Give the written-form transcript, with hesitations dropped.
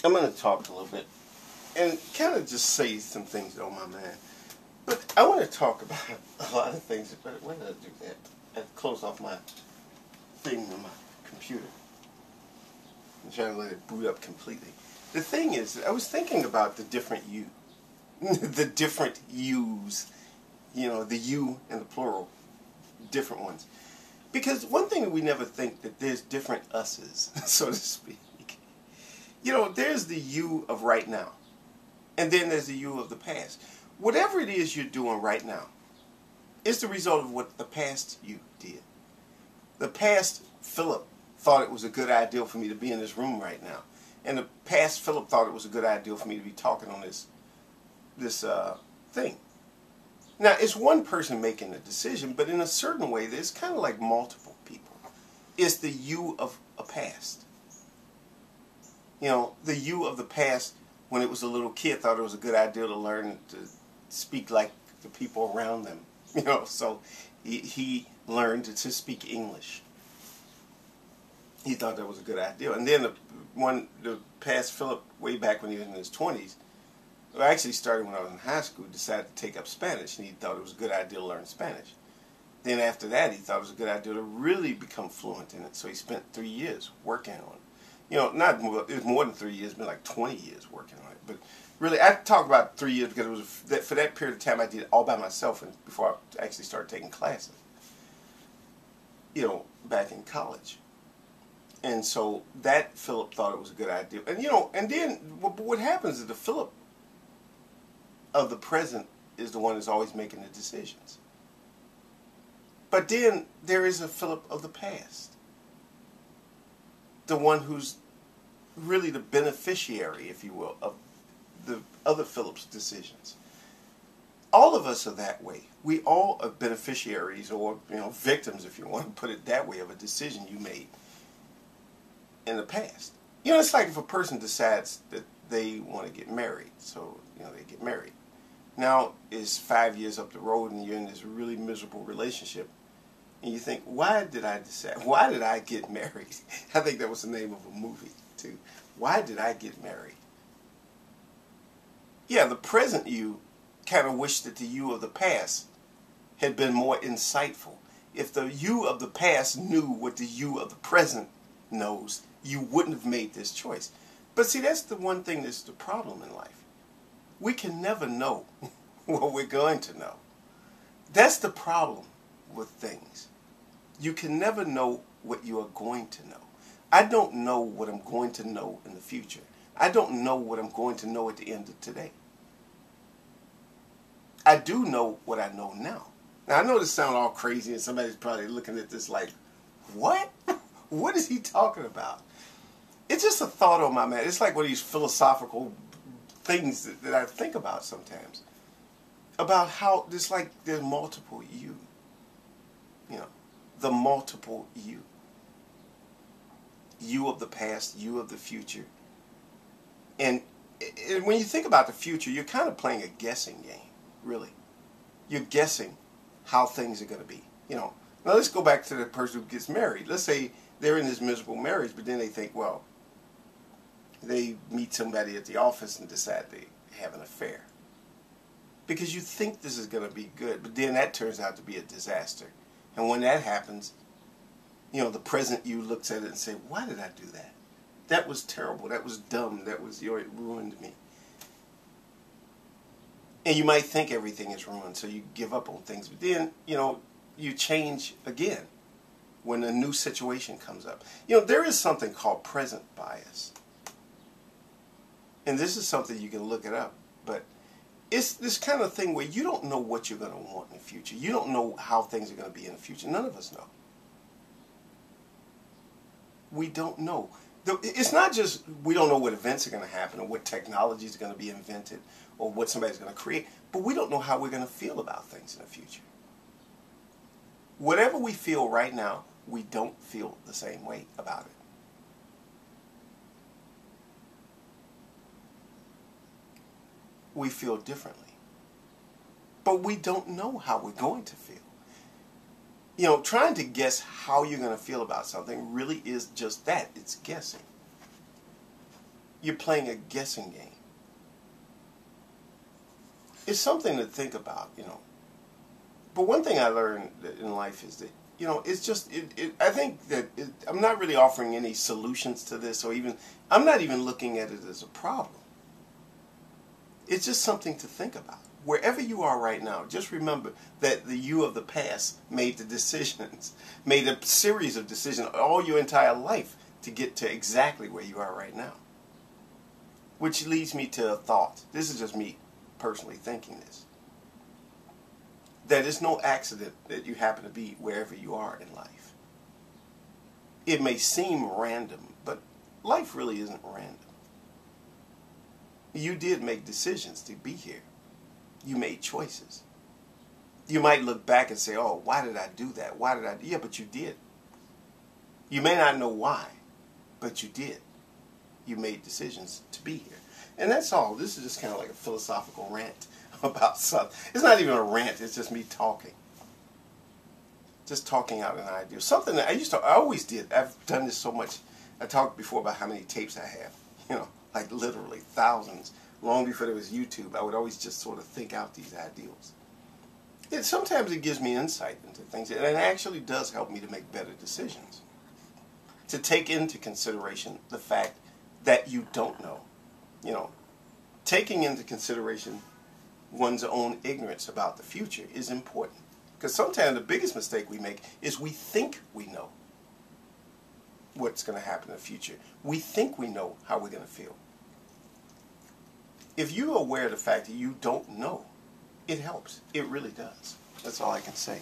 I'm going to talk a little bit and kind of just say some things on my mind. But I want to talk about a lot of things. But when did I do that? I had to close off my thing on my computer. I'm trying to let it boot up completely. The thing is, I was thinking about the different you. The different yous. You know, the you and the plural. Different ones. Because one thing we never think that there's different us's, so to speak. You know, there's the you of right now. And then there's the you of the past. Whatever it is you're doing right now, it's the result of what the past you did. The past Philip thought it was a good idea for me to be in this room right now. And the past Philip thought it was a good idea for me to be talking on this thing. Now, it's one person making the decision, but in a certain way, there's kind of like multiple people. It's the you of a past. You know, the you of the past, when it was a little kid, thought it was a good idea to learn to speak like the people around them. You know, so he learned to speak English. He thought that was a good idea. And then the past Philip, way back when he was in his 20s, well, actually started when I was in high school, decided to take up Spanish, and he thought it was a good idea to learn Spanish. Then after that, he thought it was a good idea to really become fluent in it, so he spent 3 years working on it. You know, not more, it was more than 3 years, it's been like 20 years working on it. But really, I talk about 3 years because it was for that period of time I did it all by myself and before I actually started taking classes. You know, back in college. And so that Philip thought it was a good idea. And you know, and then what happens is the Philip of the present is the one that's always making the decisions. But then there is a Philip of the past. The one who's really the beneficiary, if you will, of the other Philip's decisions. All of us are that way. We all are beneficiaries, or you know, victims, if you want to put it that way, of a decision you made in the past. You know, it's like if a person decides that they want to get married, so you know they get married. Now it's 5 years up the road, and you're in this really miserable relationship. And you think, why did I decide? Why did I get married? I think that was the name of a movie, too. Why did I get married? Yeah, the present you kind of wished that the you of the past had been more insightful. If the you of the past knew what the you of the present knows, you wouldn't have made this choice. But see, that's the one thing that's the problem in life. We can never know what we're going to know. That's the problem with things. You can never know what you are going to know. I don't know what I'm going to know in the future. I don't know what I'm going to know at the end of today. I do know what I know now. Now, I know this sounds all crazy, and somebody's probably looking at this like, what? What is he talking about? It's just a thought on my mind. It's like one of these philosophical things that I think about sometimes. About how there's multiple you. You know, the multiple you. You of the past, you of the future. And when you think about the future, you're kind of playing a guessing game, really. You're guessing how things are going to be. You know, now let's go back to the person who gets married. Let's say they're in this miserable marriage, but then they think, well, they meet somebody at the office and decide they have an affair. Because you think this is going to be good, but then that turns out to be a disaster. And when that happens, you know, the present you looks at it and say, why did I do that? That was terrible. That was dumb. It ruined me. And you might think everything is ruined, so you give up on things. But then, you know, you change again when a new situation comes up. You know, there is something called present bias. And this is something you can look it up. But it's this kind of thing where you don't know what you're going to want in the future. You don't know how things are going to be in the future. None of us know. We don't know. It's not just we don't know what events are going to happen or what technology is going to be invented or what somebody's going to create, but we don't know how we're going to feel about things in the future. Whatever we feel right now, we don't feel the same way about it. We feel differently. But we don't know how we're going to feel. You know, trying to guess how you're going to feel about something really is just that. It's guessing. You're playing a guessing game. It's something to think about, you know. But one thing I learned in life is that, you know, it's just, I think that I'm not really offering any solutions to this, or even, I'm not even looking at it as a problem. It's just something to think about. Wherever you are right now, just remember that the you of the past made the decisions, made a series of decisions all your entire life to get to exactly where you are right now. Which leads me to a thought. This is just me personally thinking this. That it's no accident that you happen to be wherever you are in life. It may seem random, but life really isn't random. You did make decisions to be here. You made choices. You might look back and say, oh, why did I do that? Why did I? Yeah, but you did. You may not know why, but you did. You made decisions to be here. And that's all. This is just kind of like a philosophical rant about something. It's not even a rant. It's just me talking. Just talking out an idea. Something that I always did. I've done this so much. I talked before about how many tapes I have. You know, like literally thousands. Long before there was YouTube, I would always just sort of think out these ideals. Sometimes it gives me insight into things, and it actually does help me to make better decisions. To take into consideration the fact that you don't know. You know, taking into consideration one's own ignorance about the future is important. Because sometimes the biggest mistake we make is we think we know what's going to happen in the future. We think we know how we're going to feel. If you're aware of the fact that you don't know, it helps. It really does. That's all I can say.